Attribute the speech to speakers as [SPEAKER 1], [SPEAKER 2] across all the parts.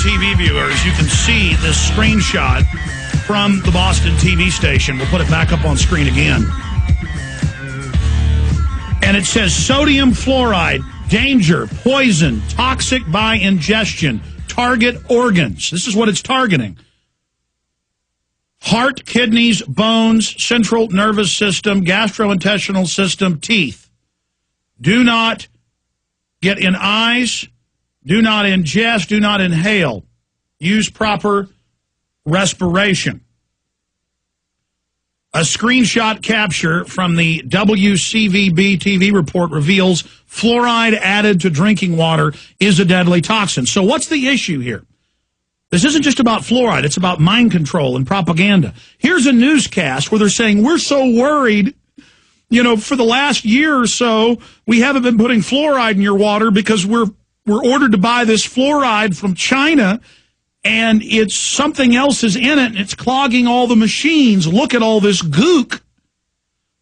[SPEAKER 1] TV viewers, you can see this screenshot from the Boston TV station. We'll put it back up on screen again. And it says sodium fluoride, danger, poison, toxic by ingestion, target organs. This is what it's targeting. Heart, kidneys, bones, central nervous system, gastrointestinal system, teeth. Do not get in eyes. Do not ingest. Do not inhale. Use proper respiration. A screenshot capture from the WCVB TV report reveals fluoride added to drinking water is a deadly toxin. So what's the issue here? This isn't just about fluoride. It's about mind control and propaganda. Here's a newscast where they're saying, we're so worried, you know, for the last year or so, we haven't been putting fluoride in your water because we're ordered to buy this fluoride from China, and it's something else is in it, and it's clogging all the machines. Look at all this gook.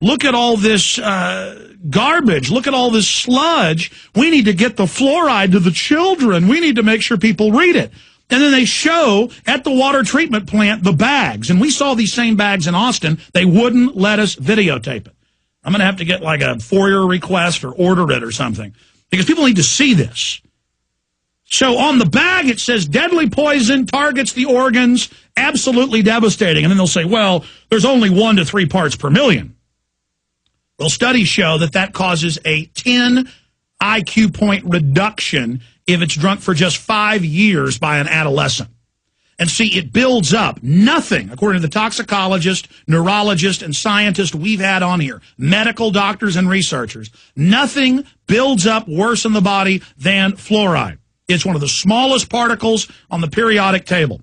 [SPEAKER 1] Look at all this garbage. Look at all this sludge. We need to get the fluoride to the children. We need to make sure people read it. And then they show at the water treatment plant the bags. And we saw these same bags in Austin. They wouldn't let us videotape it. I'm going to have to get like a FOIA request or order it or something, because people need to see this. So on the bag, it says deadly poison, targets the organs, absolutely devastating. And then they'll say, well, there's only 1 to 3 parts per million. Well, studies show that that causes a 10 IQ point reduction if it's drunk for just 5 years by an adolescent. And see, it builds up. Nothing, according to the toxicologist, neurologist, and scientist we've had on here, medical doctors and researchers, nothing builds up worse in the body than fluoride. It's one of the smallest particles on the periodic table.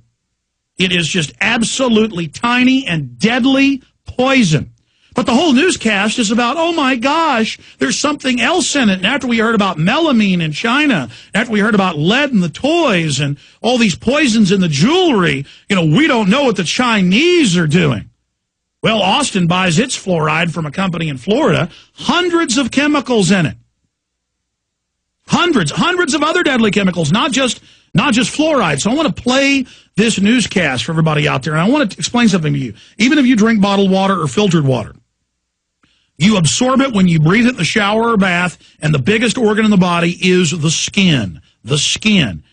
[SPEAKER 1] It is just absolutely tiny and deadly poison. But the whole newscast is about, oh my gosh, there's something else in it. And after we heard about melamine in China, after we heard about lead in the toys and all these poisons in the jewelry, you know, we don't know what the Chinese are doing. Well, Austin buys its fluoride from a company in Florida, hundreds of chemicals in it. Hundreds of other deadly chemicals, not just fluoride. So I want to play this newscast for everybody out there, and I want to explain something to you. Even if you drink bottled water or filtered water, you absorb it when you breathe it in the shower or bath, and the biggest organ in the body is the skin. The skin.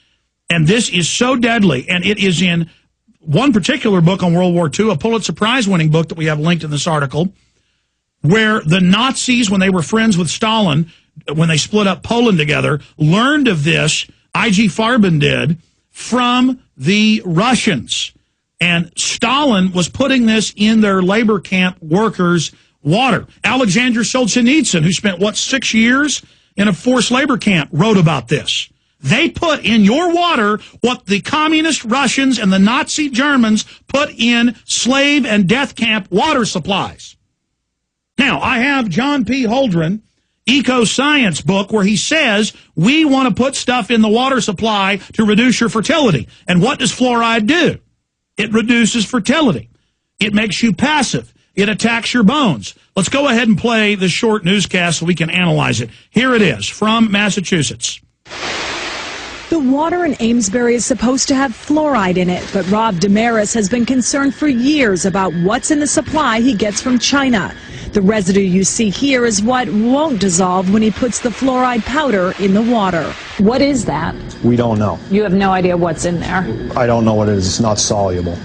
[SPEAKER 1] And this is so deadly, and it is in one particular book on World War II, a Pulitzer Prize-winning book that we have linked in this article, where the Nazis, when they were friends with Stalin, when they split up Poland together, learned of this, I.G. Farben did, from the Russians. And Stalin was putting this in their labor camp workers' water. Alexander Solzhenitsyn, who spent, 6 years in a forced labor camp, wrote about this. They put in your water what the communist Russians and the Nazi Germans put in slave and death camp water supplies. Now, I have John P. Holdren, eco-science book, where he says we want to put stuff in the water supply to reduce your fertility. And what does fluoride do? It reduces fertility. It makes you passive. It attacks your bones. Let's go ahead and play this short newscast so we can analyze it. Here it is from Massachusetts.
[SPEAKER 2] The water in Amesbury is supposed to have fluoride in it, but Rob Damaris has been concerned for years about what's in the supply he gets from China. The residue you see here is what won't dissolve when he puts the fluoride powder in the water.
[SPEAKER 3] What is that?
[SPEAKER 4] We don't know.
[SPEAKER 3] You have no idea what's in there?
[SPEAKER 4] I don't know what it is. It's not soluble.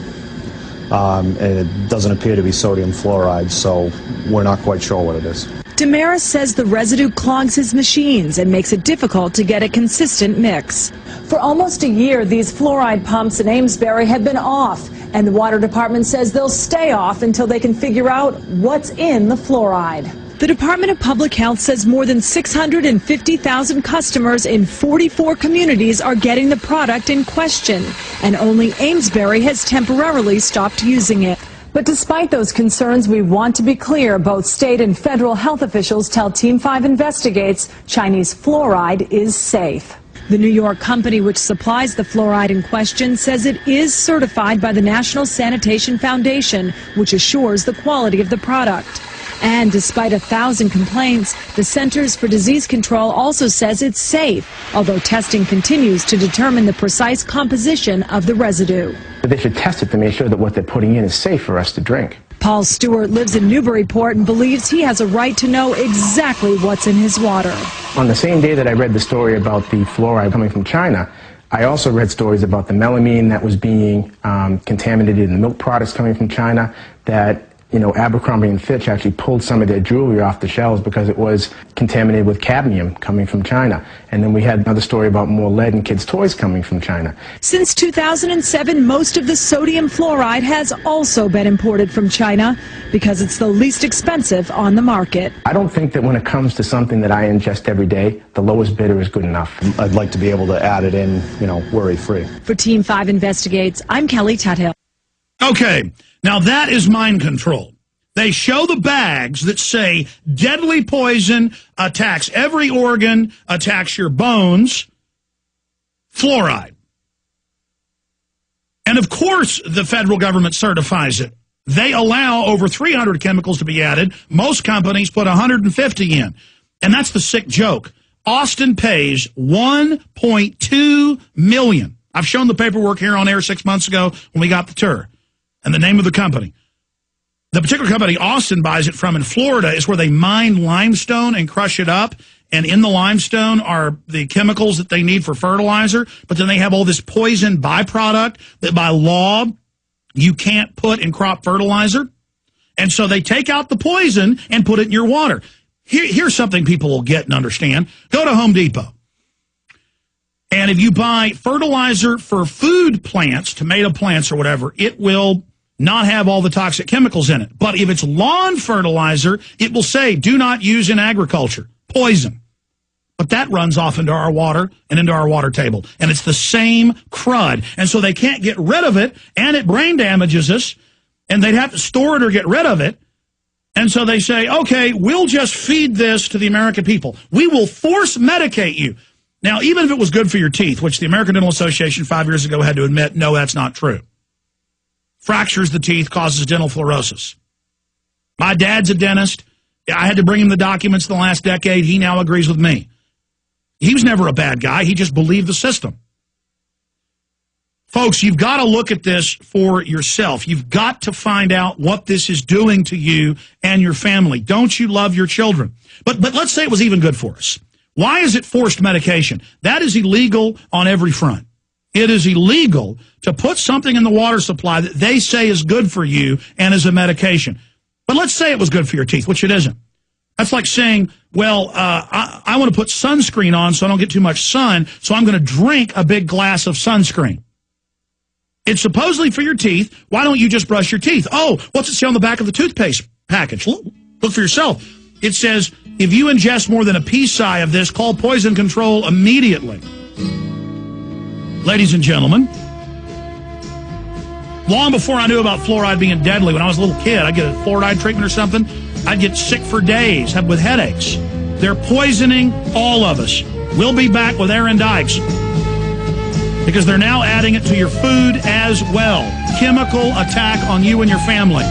[SPEAKER 4] And it doesn't appear to be sodium fluoride, so we're not quite sure what it is.
[SPEAKER 2] Damaris says the residue clogs his machines and makes it difficult to get a consistent mix.
[SPEAKER 3] For almost a year, these fluoride pumps in Amesbury have been off, and the water department says they'll stay off until they can figure out what's in the fluoride.
[SPEAKER 2] The Department of Public Health says more than 650,000 customers in 44 communities are getting the product in question, and only Amesbury has temporarily stopped using it.
[SPEAKER 3] But despite those concerns, we want to be clear. Both state and federal health officials tell Team 5 Investigates Chinese fluoride is safe.
[SPEAKER 2] The New York company which supplies the fluoride in question says it is certified by the National Sanitation Foundation, which assures the quality of the product. And despite 1,000 complaints, the Centers for Disease Control also says it's safe, although testing continues to determine the precise composition of the residue.
[SPEAKER 5] They should test it to make sure that what they're putting in is safe for us to drink.
[SPEAKER 2] Paul Stewart lives in Newburyport and believes he has a right to know exactly what's in his water.
[SPEAKER 5] On the same day that I read the story about the fluoride coming from China, I also read stories about the melamine that was being contaminated in the milk products coming from China, that Abercrombie & Fitch actually pulled some of their jewelry off the shelves because it was contaminated with cadmium coming from China. And then we had another story about more lead in kids' toys coming from China.
[SPEAKER 2] Since 2007, most of the sodium fluoride has also been imported from China because it's the least expensive on the market.
[SPEAKER 5] I don't think that when it comes to something that I ingest every day, the lowest bidder is good enough.
[SPEAKER 4] I'd like to be able to add it in, worry-free.
[SPEAKER 2] For Team 5 Investigates, I'm Kelly Tuthill.
[SPEAKER 1] Okay, now that is mind control. They show the bags that say deadly poison, attacks every organ, attacks your bones, fluoride. And of course the federal government certifies it. They allow over 300 chemicals to be added. Most companies put 150 in. And that's the sick joke. Austin pays $1.2 million. I've shown the paperwork here on air 6 months ago when we got the tour. And the name of the company. The particular company Austin buys it from in Florida is where they mine limestone and crush it up. And in the limestone are the chemicals that they need for fertilizer. But then they have all this poison byproduct that by law you can't put in crop fertilizer. And so they take out the poison and put it in your water. Here's something people will get and understand. Go to Home Depot. And if you buy fertilizer for food plants, tomato plants or whatever, it will not have all the toxic chemicals in it. But if it's lawn fertilizer, it will say, do not use in agriculture, poison. But that runs off into our water and into our water table. And it's the same crud. And so they can't get rid of it, and it brain damages us, and they'd have to store it or get rid of it. And so they say, okay, we'll just feed this to the American people. We will force medicate you. Now, even if it was good for your teeth, which the American Dental Association 5 years ago had to admit, no, that's not true. Fractures the teeth, causes dental fluorosis. My dad's a dentist. I had to bring him the documents the last decade. He now agrees with me. He was never a bad guy. He just believed the system. Folks, you've got to look at this for yourself. You've got to find out what this is doing to you and your family. Don't you love your children? But let's say it was even good for us. Why is it forced medication? That is illegal on every front. It is illegal to put something in the water supply that they say is good for you and is a medication. But let's say it was good for your teeth, which it isn't. That's like saying, well, I want to put sunscreen on so I don't get too much sun, so I'm going to drink a big glass of sunscreen. It's supposedly for your teeth. Why don't you just brush your teeth? Oh, what's it say on the back of the toothpaste package? Look for yourself. It says, if you ingest more than a pea-size of this, call poison control immediately. Ladies and gentlemen, long before I knew about fluoride being deadly, when I was a little kid, I'd get a fluoride treatment or something, I'd get sick for days with headaches. They're poisoning all of us. We'll be back with Aaron Dykes because they're now adding it to your food as well. Chemical attack on you and your family.